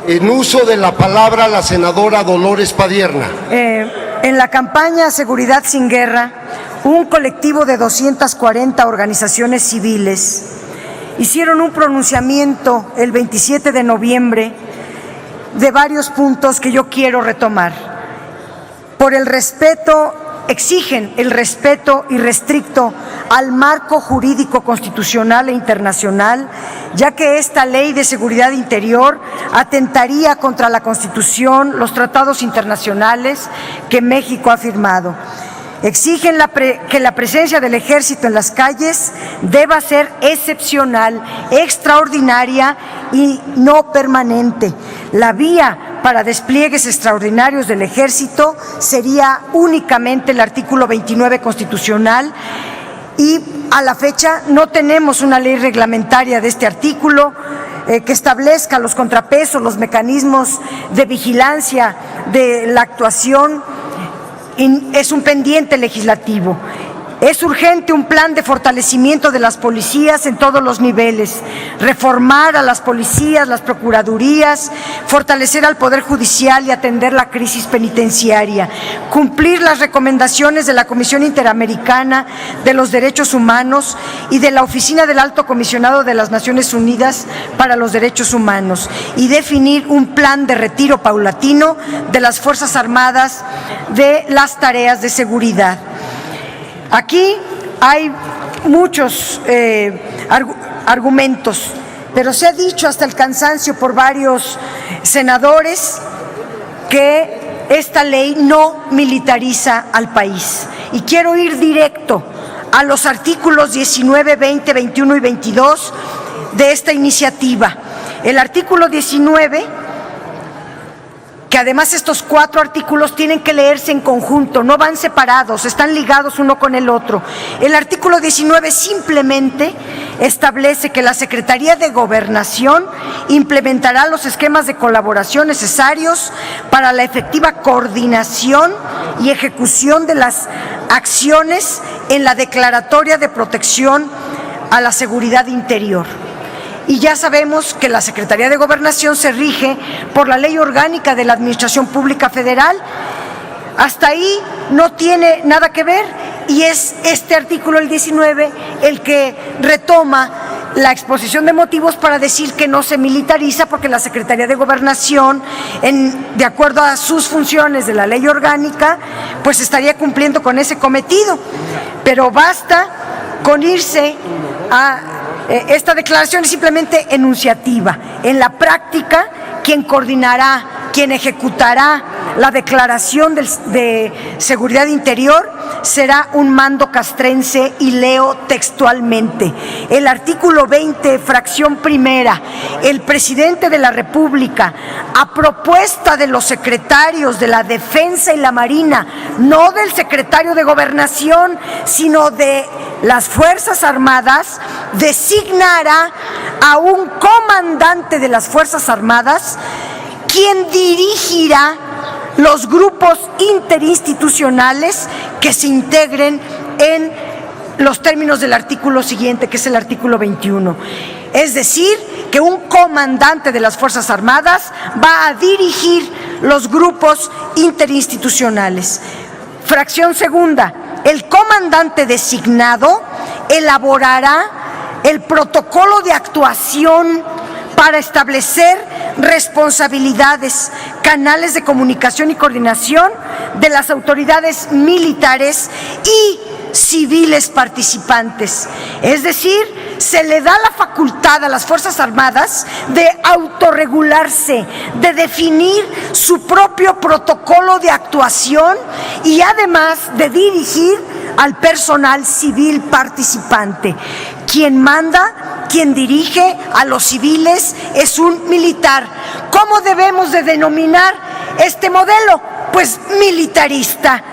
En uso de la palabra, la senadora Dolores Padierna. En la campaña Seguridad sin Guerra, un colectivo de 240 organizaciones civiles hicieron un pronunciamiento el 27 de noviembre de varios puntos que yo quiero retomar. Por el respeto, exigen el respeto irrestricto al marco jurídico constitucional e internacional, ya que esta ley de seguridad interior atentaría contra la Constitución, los tratados internacionales que México ha firmado. Exigen que la presencia del Ejército en las calles deba ser excepcional, extraordinaria y no permanente. La vía para despliegues extraordinarios del Ejército sería únicamente el artículo 29 constitucional, y a la fecha no tenemos una ley reglamentaria de este artículo que establezca los contrapesos, los mecanismos de vigilancia de la actuación. Es un pendiente legislativo. Es urgente un plan de fortalecimiento de las policías en todos los niveles, reformar a las policías, las procuradurías, fortalecer al Poder Judicial y atender la crisis penitenciaria, cumplir las recomendaciones de la Comisión Interamericana de los Derechos Humanos y de la Oficina del Alto Comisionado de las Naciones Unidas para los Derechos Humanos, y definir un plan de retiro paulatino de las Fuerzas Armadas de las tareas de seguridad. Aquí hay muchos argumentos, pero se ha dicho hasta el cansancio por varios senadores que esta ley no militariza al país. Y quiero ir directo a los artículos 19, 20, 21 y 22 de esta iniciativa. El artículo 19, que además estos 4 artículos tienen que leerse en conjunto, no van separados, están ligados uno con el otro. El artículo 19 simplemente establece que la Secretaría de Gobernación implementará los esquemas de colaboración necesarios para la efectiva coordinación y ejecución de las acciones en la declaratoria de protección a la seguridad interior. Y ya sabemos que la Secretaría de Gobernación se rige por la Ley Orgánica de la Administración Pública Federal. Hasta ahí no tiene nada que ver, y es este artículo, el 19, el que retoma la exposición de motivos para decir que no se militariza, porque la Secretaría de Gobernación, de acuerdo a sus funciones de la Ley Orgánica, pues estaría cumpliendo con ese cometido. Pero basta con irse a... Esta declaración es simplemente enunciativa. En la práctica, quien coordinará, quien ejecutará la declaración de seguridad interior será un mando castrense, y leo textualmente. El artículo 20, fracción primera: el presidente de la República, a propuesta de los secretarios de la Defensa y la Marina, no del secretario de Gobernación, sino de las Fuerzas Armadas, designará a un comandante de las Fuerzas Armadas, quien dirigirá los grupos interinstitucionales que se integren en los términos del artículo siguiente, que es el artículo 21. Es decir, que un comandante de las Fuerzas Armadas va a dirigir los grupos interinstitucionales. Fracción segunda: el comandante designado elaborará el protocolo de actuación para establecer responsabilidades, canales de comunicación y coordinación de las autoridades militares y civiles participantes. Es decir, se le da la facultad a las Fuerzas Armadas de autorregularse, de definir su propio protocolo de actuación y además de dirigir al personal civil participante. Quien manda, quien dirige a los civiles es un militar. ¿Cómo debemos de denominar este modelo? Pues militarista.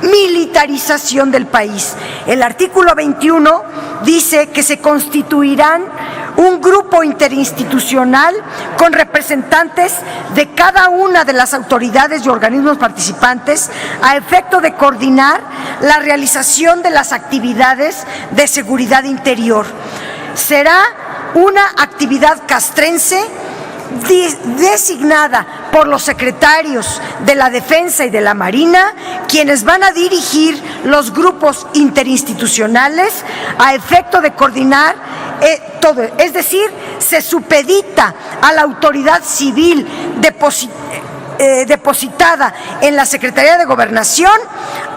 Militarización del país. El artículo 21 dice que se constituirán un grupo interinstitucional con representantes de cada una de las autoridades y organismos participantes a efecto de coordinar la realización de las actividades de seguridad interior. Será una actividad castrense designada por los secretarios de la Defensa y de la Marina, quienes van a dirigir los grupos interinstitucionales a efecto de coordinar todo. Es decir, se supedita a la autoridad civil depositada en la Secretaría de Gobernación,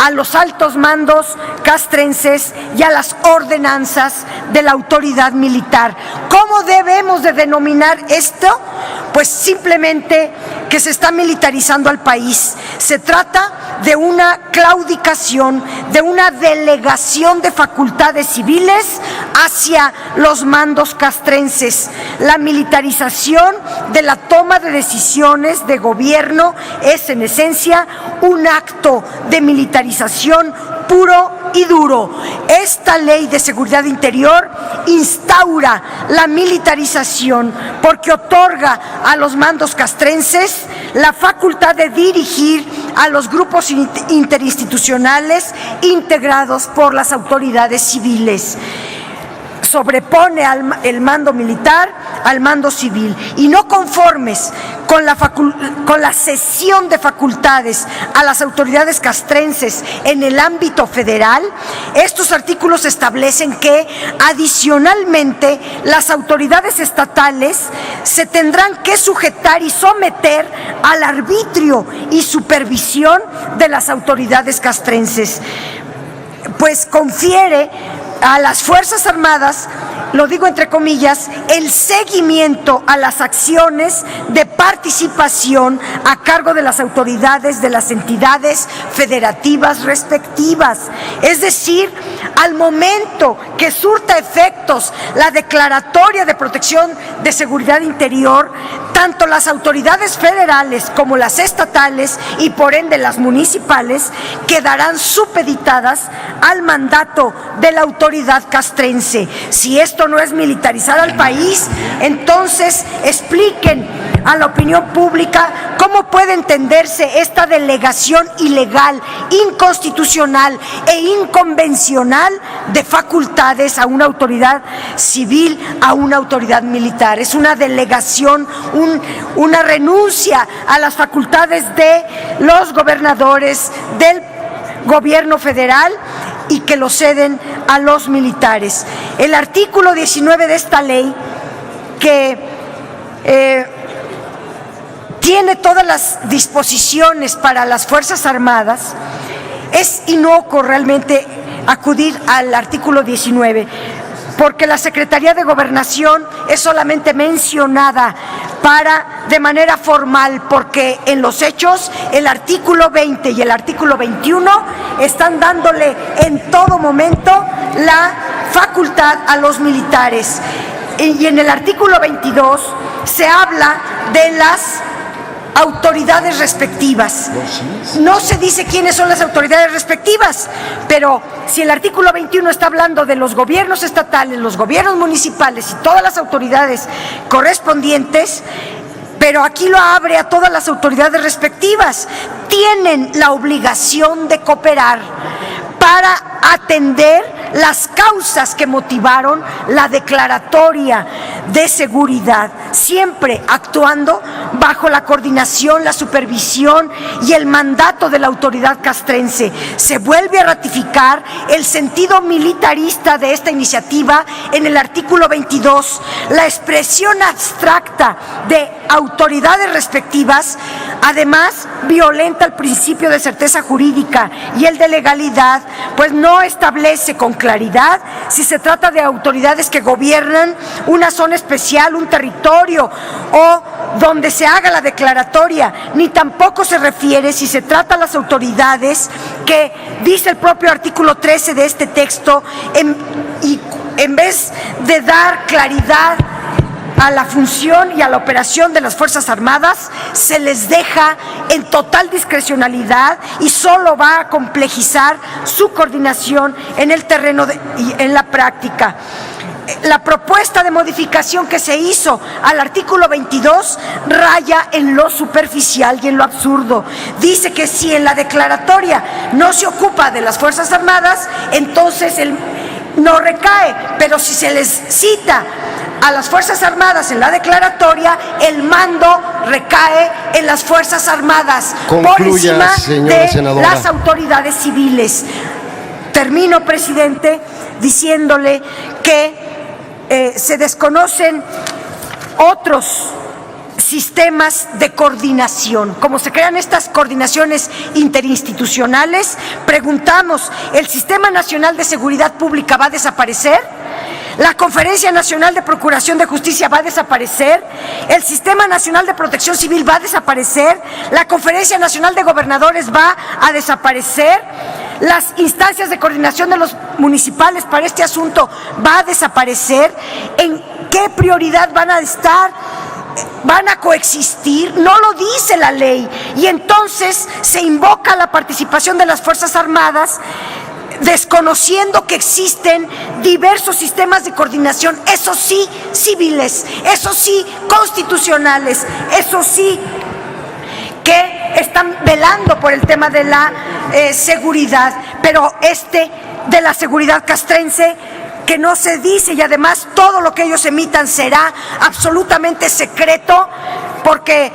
a los altos mandos castrenses y a las ordenanzas de la autoridad militar. ¿Cómo debemos de denominar esto? Pues simplemente que se está militarizando al país. Se trata de una claudicación, de una delegación de facultades civiles hacia los mandos castrenses. La militarización de la toma de decisiones de gobierno es en esencia un acto de militarización puro y duro. Esta ley de seguridad interior instaura la militarización porque otorga a los mandos castrenses la facultad de dirigir a los grupos interinstitucionales integrados por las autoridades civiles. Sobrepone el mando militar al mando civil, y no conformes con la cesión de facultades a las autoridades castrenses en el ámbito federal, estos artículos establecen que adicionalmente las autoridades estatales se tendrán que sujetar y someter al arbitrio y supervisión de las autoridades castrenses, pues confiere a las Fuerzas Armadas, lo digo entre comillas, el seguimiento a las acciones de participación a cargo de las autoridades de las entidades federativas respectivas. Es decir, al momento que surta efectos la declaratoria de protección de seguridad interior, tanto las autoridades federales como las estatales y por ende las municipales quedarán supeditadas al mandato de la autoridad castrense. Si esto no es militarizar al país, entonces expliquen a la opinión pública cómo puede entenderse esta delegación ilegal, inconstitucional e inconvencional de facultades a una autoridad civil, a una autoridad militar. Es una delegación, una renuncia a las facultades de los gobernadores, del gobierno federal, y que lo ceden a los militares. El artículo 19 de esta ley, que tiene todas las disposiciones para las Fuerzas Armadas, es inocuo realmente acudir al artículo 19, porque la Secretaría de Gobernación es solamente mencionada de manera formal, porque en los hechos el artículo 20 y el artículo 21 están dándole en todo momento la facultad a los militares. Y en el artículo 22 se habla de las autoridades respectivas. No se dice quiénes son las autoridades respectivas, pero si el artículo 21 está hablando de los gobiernos estatales, los gobiernos municipales y todas las autoridades correspondientes, pero aquí lo abre a todas las autoridades respectivas, tienen la obligación de cooperar para atender las causas que motivaron la declaratoria de seguridad, siempre actuando bajo la coordinación, la supervisión y el mandato de la autoridad castrense. Se vuelve a ratificar el sentido militarista de esta iniciativa en el artículo 22. La expresión abstracta de autoridades respectivas, además, violenta el principio de certeza jurídica y el de legalidad, pues no establece con claridad si se trata de autoridades que gobiernan una zona especial, un territorio o donde se haga la declaratoria, ni tampoco se refiere si se trata de las autoridades que dice el propio artículo 13 de este texto, en vez de dar claridad a la función y a la operación de las Fuerzas Armadas, se les deja en total discrecionalidad y solo va a complejizar su coordinación en el terreno y en la práctica. La propuesta de modificación que se hizo al artículo 22 raya en lo superficial y en lo absurdo. Dice que si en la declaratoria no se ocupa de las Fuerzas Armadas, entonces no recae, pero si se les cita a las Fuerzas Armadas en la declaratoria, el mando recae en las Fuerzas Armadas por Concluya, encima señora de senadora. las autoridades civiles. Termino, presidente, diciéndole que se desconocen otros sistemas de coordinación. Como se crean estas coordinaciones interinstitucionales, preguntamos, ¿el Sistema Nacional de Seguridad Pública va a desaparecer? ¿La Conferencia Nacional de Procuración de Justicia va a desaparecer? ¿El Sistema Nacional de Protección Civil va a desaparecer? ¿La Conferencia Nacional de Gobernadores va a desaparecer? ¿Las instancias de coordinación de los municipales para este asunto va a desaparecer? ¿En qué prioridad van a estar? ¿Van a coexistir? No lo dice la ley. Y entonces se invoca la participación de las Fuerzas Armadas, desconociendo que existen diversos sistemas de coordinación, eso sí, civiles, eso sí, constitucionales, eso sí, que están velando por el tema de la seguridad, pero de la seguridad castrense, que no se dice, y además todo lo que ellos emitan será absolutamente secreto porque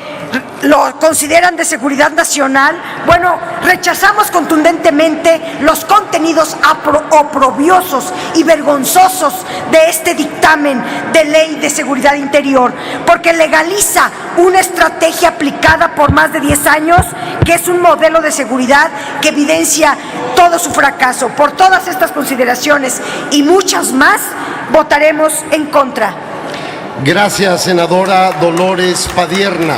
lo consideran de seguridad nacional. Bueno, rechazamos contundentemente los contenidos oprobiosos y vergonzosos de este dictamen de ley de seguridad interior, porque legaliza una estrategia aplicada por más de 10 años, que es un modelo de seguridad que evidencia todo su fracaso. Por todas estas consideraciones y muchas más, votaremos en contra. Gracias, senadora Dolores Padierna.